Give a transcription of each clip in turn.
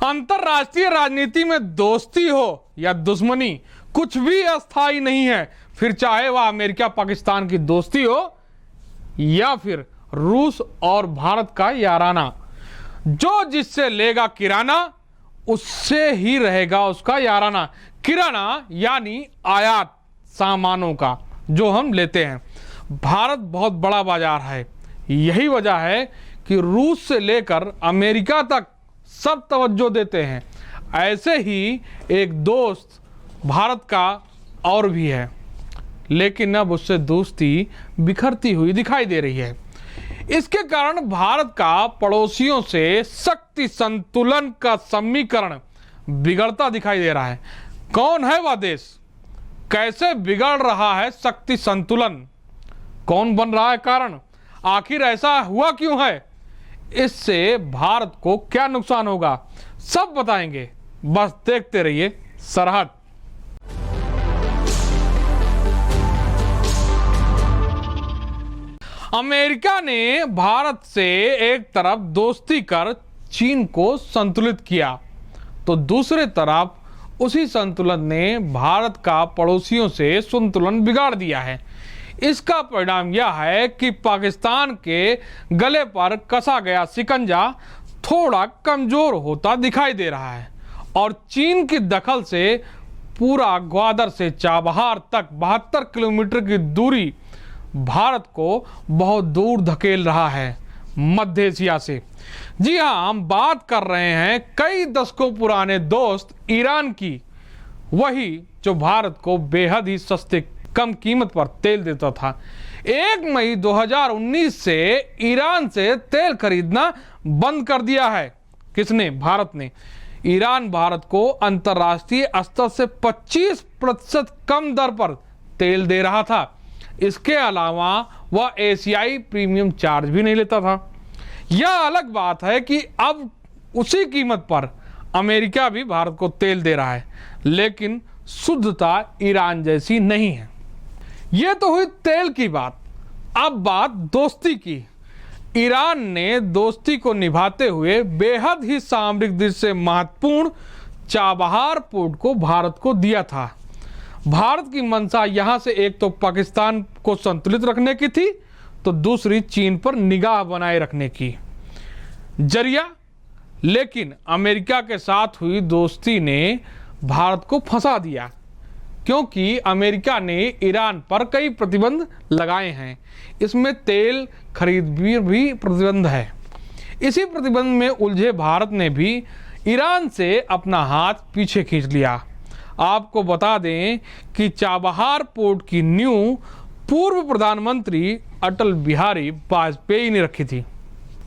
अंतरराष्ट्रीय राजनीति में दोस्ती हो या दुश्मनी कुछ भी अस्थायी नहीं है, फिर चाहे वह अमेरिका पाकिस्तान की दोस्ती हो या फिर रूस और भारत का याराना। जो जिससे लेगा किराना उससे ही रहेगा उसका याराना। किराना यानी आयात सामानों का जो हम लेते हैं। भारत बहुत बड़ा बाजार है, यही वजह है कि रूस से लेकर अमेरिका तक सब तवज्जो देते हैं। ऐसे ही एक दोस्त भारत का और भी है, लेकिन अब उससे दोस्ती बिखरती हुई दिखाई दे रही है। इसके कारण भारत का पड़ोसियों से शक्ति संतुलन का समीकरण बिगड़ता दिखाई दे रहा है। कौन है वह देश? कैसे बिगड़ रहा है शक्ति संतुलन? कौन बन रहा है कारण? आखिर ऐसा हुआ क्यों है? इससे भारत को क्या नुकसान होगा, सब बताएंगे। बस देखते रहिए सरहद। अमेरिका ने भारत से एक तरफ दोस्ती कर चीन को संतुलित किया, तो दूसरे तरफ उसी संतुलन ने भारत का पड़ोसियों से संतुलन बिगाड़ दिया है। इसका परिणाम यह है कि पाकिस्तान के गले पर कसा गया शिकंजा थोड़ा कमजोर होता दिखाई दे रहा है और चीन की दखल से पूरा ग्वादर से चाबहार तक 72 किलोमीटर की दूरी भारत को बहुत दूर धकेल रहा है मध्य एशिया से। जी हाँ, हम बात कर रहे हैं कई दशकों पुराने दोस्त ईरान की, वही जो भारत को बेहद ही सस्ते कम कीमत पर तेल देता था। 1 मई 2019 से ईरान से तेल खरीदना बंद कर दिया है। किसने? भारत ने। ईरान भारत को अंतर्राष्ट्रीय स्तर से 25% कम दर पर तेल दे रहा था। इसके अलावा वह एशियाई प्रीमियम चार्ज भी नहीं लेता था। यह अलग बात है कि अब उसी कीमत पर अमेरिका भी भारत को तेल दे रहा है, लेकिन शुद्धता ईरान जैसी नहीं है। यह तो हुई तेल की बात। अब बात दोस्ती की। ईरान ने दोस्ती को निभाते हुए बेहद ही सामरिक दृष्टि से महत्वपूर्ण चाबहार पोर्ट को भारत को दिया था। भारत की मंशा यहां से एक तो पाकिस्तान को संतुलित रखने की थी, तो दूसरी चीन पर निगाह बनाए रखने की जरिया। लेकिन अमेरिका के साथ हुई दोस्ती ने भारत को फंसा दिया, क्योंकि अमेरिका ने ईरान पर कई प्रतिबंध लगाए हैं। इसमें तेल खरीद भी प्रतिबंध है। इसी प्रतिबंध में उलझे भारत ने भी ईरान से अपना हाथ पीछे खींच लिया। आपको बता दें कि चाबहार पोर्ट की नींव पूर्व प्रधानमंत्री अटल बिहारी वाजपेयी ने रखी थी।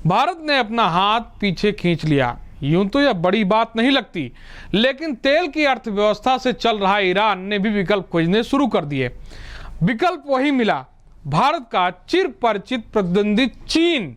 भारत ने अपना हाथ पीछे खींच लिया। यूं तो यह बड़ी बात नहीं लगती, लेकिन तेल की अर्थव्यवस्था से चल रहा ईरान ने भी विकल्प खोजने शुरू कर दिए। विकल्प वही मिला, भारत का चिर परिचित प्रतिद्वंदी चीन।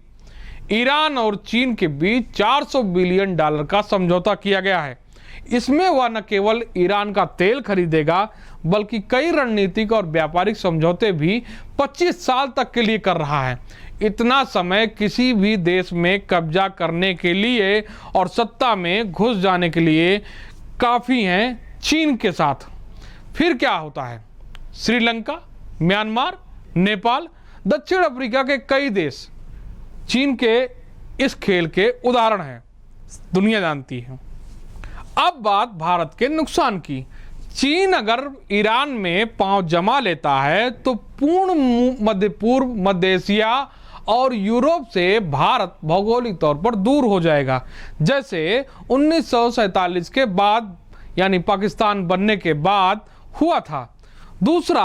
ईरान और चीन के बीच $400 बिलियन का समझौता किया गया है। इसमें वह न केवल ईरान का तेल खरीदेगा, बल्कि कई रणनीतिक और व्यापारिक समझौते भी 25 साल तक के लिए कर रहा है। इतना समय किसी भी देश में कब्जा करने के लिए और सत्ता में घुस जाने के लिए काफ़ी हैं चीन के साथ। फिर क्या होता है? श्रीलंका, म्यांमार, नेपाल, दक्षिण अफ्रीका के कई देश चीन के इस खेल के उदाहरण हैं, दुनिया जानती है। अब बात भारत के नुकसान की। चीन अगर ईरान में पांव जमा लेता है तो पूर्ण मध्य पूर्व, मध्य एशिया और यूरोप से भारत भौगोलिक तौर पर दूर हो जाएगा, जैसे 1947 के बाद यानी पाकिस्तान बनने के बाद हुआ था। दूसरा,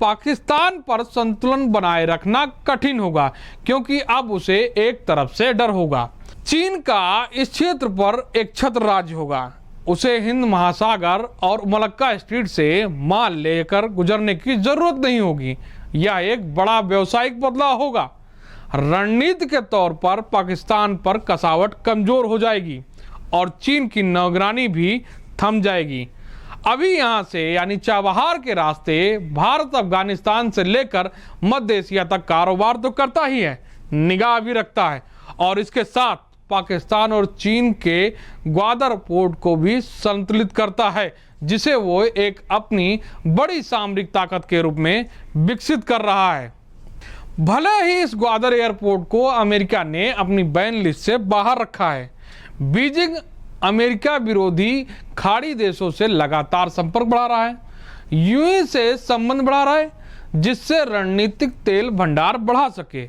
पाकिस्तान पर संतुलन बनाए रखना कठिन होगा, क्योंकि अब उसे एक तरफ से डर होगा। चीन का इस क्षेत्र पर एक छत्र राज्य होगा। उसे हिंद महासागर और मलक्का स्ट्रीट से माल लेकर गुजरने की जरूरत नहीं होगी। यह एक बड़ा व्यावसायिक बदलाव होगा। रणनीति के तौर पर पाकिस्तान पर कसावट कमजोर हो जाएगी और चीन की नौगरानी भी थम जाएगी। अभी यहाँ से यानी चाबहार के रास्ते भारत अफगानिस्तान से लेकर मध्य एशिया तक कारोबार तो करता ही है, निगाह भी रखता है, और इसके साथ पाकिस्तान और चीन के ग्वादर पोर्ट को भी संतुलित करता है, जिसे वो एक अपनी बड़ी सामरिक ताकत के रूप में विकसित कर रहा है। भले ही इस ग्वादर एयरपोर्ट को अमेरिका ने अपनी बैन लिस्ट से बाहर रखा है, बीजिंग अमेरिका विरोधी खाड़ी देशों से लगातार संपर्क बढ़ा रहा है, यूएई से संबंध बढ़ा रहा है, जिससे रणनीतिक तेल भंडार बढ़ा सके।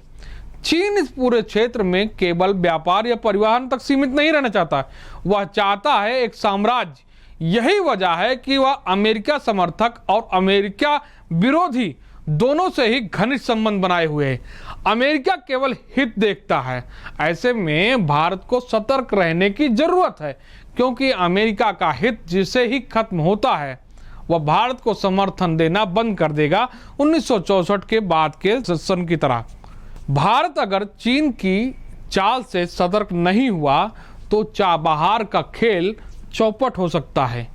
चीन इस पूरे क्षेत्र में केवल व्यापार या परिवहन तक सीमित नहीं रहना चाहता, वह चाहता है एक साम्राज्य। यही वजह है कि वह अमेरिका समर्थक और अमेरिका विरोधी दोनों से ही घनिष्ठ संबंध बनाए हुए है। अमेरिका केवल हित देखता है। ऐसे में भारत को सतर्क रहने की जरूरत है, क्योंकि अमेरिका का हित जिसे ही खत्म होता है वह भारत को समर्थन देना बंद कर देगा, 1964 के बाद के सन की तरह। भारत अगर चीन की चाल से सतर्क नहीं हुआ तो चाबहार का खेल चौपट हो सकता है।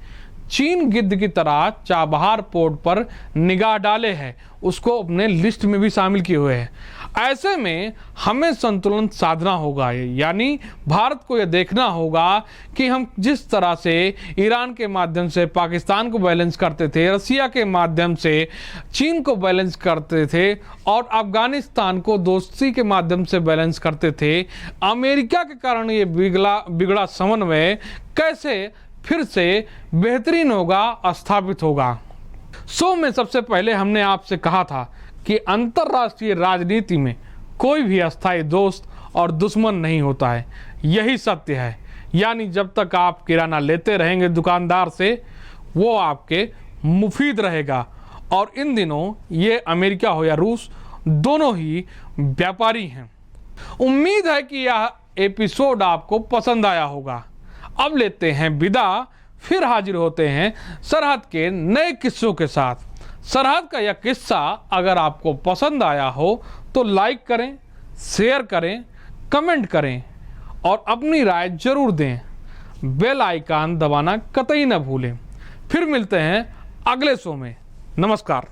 चीन गिद्ध की तरह चाबहार पोर्ट पर निगाह डाले है, उसको अपने लिस्ट में भी शामिल किए हुए है। ऐसे में हमें संतुलन साधना होगा, यानी भारत को यह देखना होगा कि हम जिस तरह से ईरान के माध्यम से पाकिस्तान को बैलेंस करते थे, रसिया के माध्यम से चीन को बैलेंस करते थे और अफगानिस्तान को दोस्ती के माध्यम से बैलेंस करते थे, अमेरिका के कारण ये बिगड़ा समन्वय कैसे फिर से बेहतरीन होगा, स्थापित होगा। शो में सबसे पहले हमने आपसे कहा था कि अंतर्राष्ट्रीय राजनीति में कोई भी अस्थायी दोस्त और दुश्मन नहीं होता है। यही सत्य है, यानी जब तक आप किराना लेते रहेंगे दुकानदार से, वो आपके मुफीद रहेगा। और इन दिनों ये अमेरिका हो या रूस, दोनों ही व्यापारी हैं। उम्मीद है कि यह एपिसोड आपको पसंद आया होगा। अब लेते हैं विदा, फिर हाजिर होते हैं सरहद के नए किस्सों के साथ। सरहद का यह किस्सा अगर आपको पसंद आया हो तो लाइक करें, शेयर करें, कमेंट करें और अपनी राय जरूर दें। बेल आइकन दबाना कतई न भूलें। फिर मिलते हैं अगले शो में। नमस्कार।